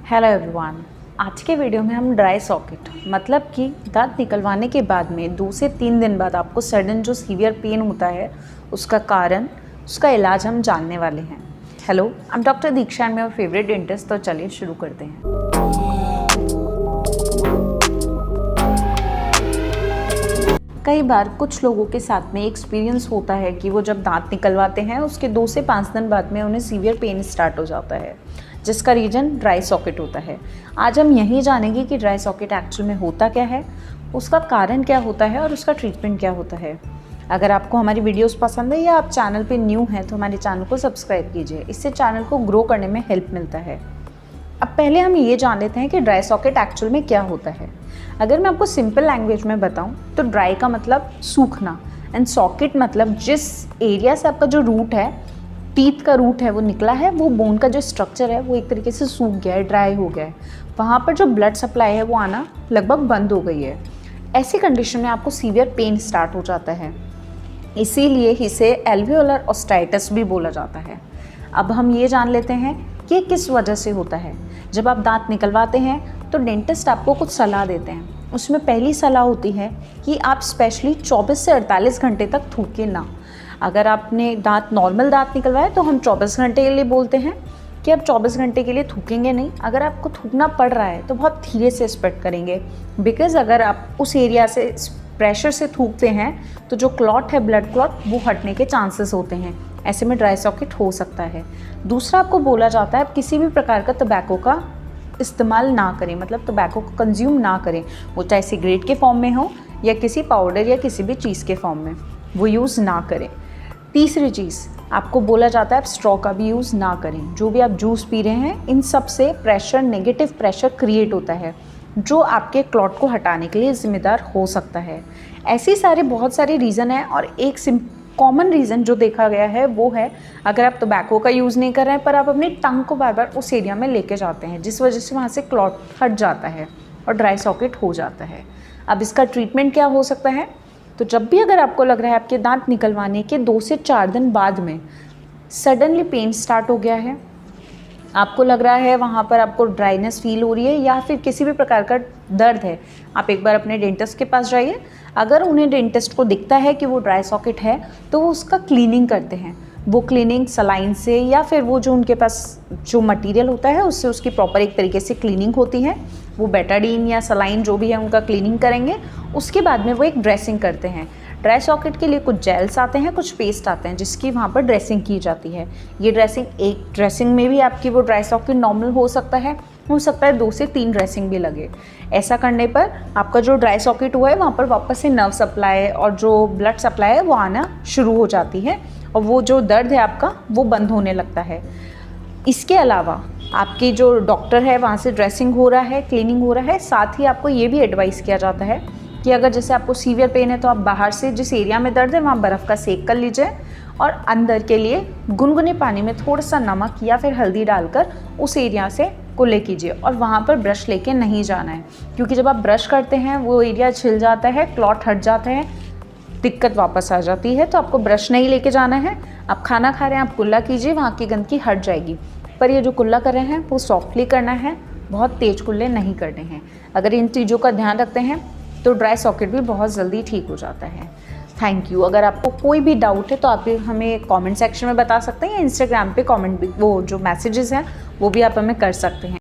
Hello everyone. आज के video में हम ड्राई सॉकेट मतलब कि दांत निकलवाने के बाद में 2 से 3 दिन बाद आपको सडन जो सीवियर पेन होता है उसका कारण, उसका इलाज हम जानने वाले हैं। Hello, I am doctor Diksha and मेरा फेवरेट डेंटिस्ट। तो चलिए शुरू करते हैं। कई बार कुछ लोगों के साथ में एक्सपीरियंस होता है कि वो जब दांत निकलवाते हैं उसके 2 से 5 दिन बाद में उन्हें सीवियर पेन स्टार्ट हो जाता है, जिसका रीज़न ड्राई सॉकेट होता है। आज हम यही जानेंगे कि ड्राई सॉकेट एक्चुअल में होता क्या है, उसका कारण क्या होता है और उसका ट्रीटमेंट क्या होता है। अगर आपको हमारी वीडियोस पसंद है या आप चैनल पे न्यू हैं तो हमारे चैनल को सब्सक्राइब कीजिए, इससे चैनल को ग्रो करने में हेल्प मिलता है। अब पहले हम ये जान लेते हैं कि ड्राई सॉकेट एक्चुअल में क्या होता है। अगर मैं आपको सिंपल लैंग्वेज में बताऊं तो ड्राई का मतलब सूखना एंड सॉकेट मतलब जिस एरिया से आपका जो रूट है, टीथ का रूट है, वो निकला है, वो बोन का जो स्ट्रक्चर है वो एक तरीके से सूख गया है, ड्राई हो गया है, वहाँ पर जो ब्लड सप्लाई है वो आना लगभग बंद हो गई है। ऐसी कंडीशन में आपको सीवियर पेन स्टार्ट हो जाता है, इसीलिए इसे एल्वियोलर ऑस्टाइटिस भी बोला जाता है। अब हम ये जान लेते हैं कि किस वजह से होता है। जब आप दांत निकलवाते हैं तो डेंटिस्ट आपको कुछ सलाह देते हैं। उसमें पहली सलाह होती है कि आप स्पेशली 24 से 48 घंटे तक थूकें ना। अगर आपने नॉर्मल दांत निकलवाए तो हम 24 घंटे के लिए बोलते हैं कि आप 24 घंटे के लिए थूकेंगे नहीं। अगर आपको थूकना पड़ रहा है तो बहुत धीरे से स्प्रेड करेंगे, बिकॉज़ अगर आप उस एरिया से प्रेशर से थूकते हैं तो जो क्लॉट है, ब्लड क्लॉट, वो हटने के चांसेस होते हैं। ऐसे में ड्राई सॉकेट हो सकता है। दूसरा, आपको बोला जाता है आप किसी भी प्रकार का टबैको का इस्तेमाल ना करें, मतलब टबैको को कंज्यूम ना करें, वो चाहे सिगरेट के फॉर्म में हो या किसी पाउडर या किसी भी चीज़ के फॉर्म में, वो यूज़ ना करें। तीसरी चीज़, आपको बोला जाता है आप स्ट्रॉ का भी यूज़ ना करें। जो भी आप जूस पी रहे हैं, इन सब से प्रेशर, नेगेटिव प्रेशर क्रिएट होता है जो आपके क्लॉट को हटाने के लिए जिम्मेदार हो सकता है। ऐसे बहुत सारे रीज़न हैं और एक कॉमन रीज़न जो देखा गया है वो है अगर आप टोबैको का यूज़ नहीं कर रहे हैं पर आप अपनी टंग को बार बार उस एरिया में लेके जाते हैं, जिस वजह से वहाँ से क्लॉट हट जाता है और ड्राई सॉकेट हो जाता है। अब इसका ट्रीटमेंट क्या हो सकता है? तो जब भी अगर आपको लग रहा है आपके दांत निकलवाने के 2 से 4 दिन बाद में सडनली पेन स्टार्ट हो गया है, आपको लग रहा है वहाँ पर आपको ड्राइनेस फील हो रही है या फिर किसी भी प्रकार का दर्द है, आप एक बार अपने डेंटिस्ट के पास जाइए। अगर उन्हें डेंटिस्ट को दिखता है कि वो ड्राई सॉकेट है तो वो उसका क्लीनिंग करते हैं। वो क्लीनिंग सलाइन से या फिर वो जो उनके पास जो मटेरियल होता है उससे उसकी प्रॉपर एक तरीके से क्लीनिंग होती है। वो बेटाडीन या सलाइन जो भी है उनका क्लीनिंग करेंगे। उसके बाद में वो एक ड्रेसिंग करते हैं। ड्राई सॉकेट के लिए कुछ जेल्स आते हैं, कुछ पेस्ट आते हैं जिसकी वहाँ पर ड्रेसिंग की जाती है। ये ड्रेसिंग में भी आपकी वो ड्राई सॉकेट नॉर्मल हो सकता है 2 से 3 ड्रेसिंग भी लगे। ऐसा करने पर आपका जो ड्राई सॉकेट हुआ है वहाँ पर वापस से नर्व सप्लाई और जो ब्लड सप्लाई है वो आना शुरू हो जाती है और वो जो दर्द है आपका वो बंद होने लगता है। इसके अलावा आपकी जो डॉक्टर है वहाँ से ड्रेसिंग हो रहा है, क्लीनिंग हो रहा है। साथ ही आपको ये भी एडवाइस किया जाता है कि अगर जैसे आपको सीवियर पेन है तो आप बाहर से जिस एरिया में दर्द है वहाँ बर्फ़ का सेक कर लीजिए और अंदर के लिए गुनगुने पानी में थोड़ा सा नमक या फिर हल्दी डालकर उस एरिया से कुल्ले कीजिए और वहाँ पर ब्रश लेके नहीं जाना है, क्योंकि जब आप ब्रश करते हैं वो एरिया छिल जाता है, क्लॉट हट जाता है, दिक्कत वापस आ जाती है। तो आपको ब्रश नहीं लेके जाना है। आप खाना खा रहे हैं, आप कुल्ला कीजिए, वहाँ की गंदगी हट जाएगी। पर ये जो कुल्ला कर रहे हैं वो सॉफ्टली करना है, बहुत तेज कुल्ले नहीं करने हैं। अगर इन चीज़ों का ध्यान रखते हैं तो ड्राई सॉकेट भी बहुत जल्दी ठीक हो जाता है। Thank you. अगर आपको कोई भी डाउट है तो आप हमें कमेंट सेक्शन में बता सकते हैं या इंस्टाग्राम पे कमेंट भी, वो जो मैसेजेस हैं वो भी आप हमें कर सकते हैं।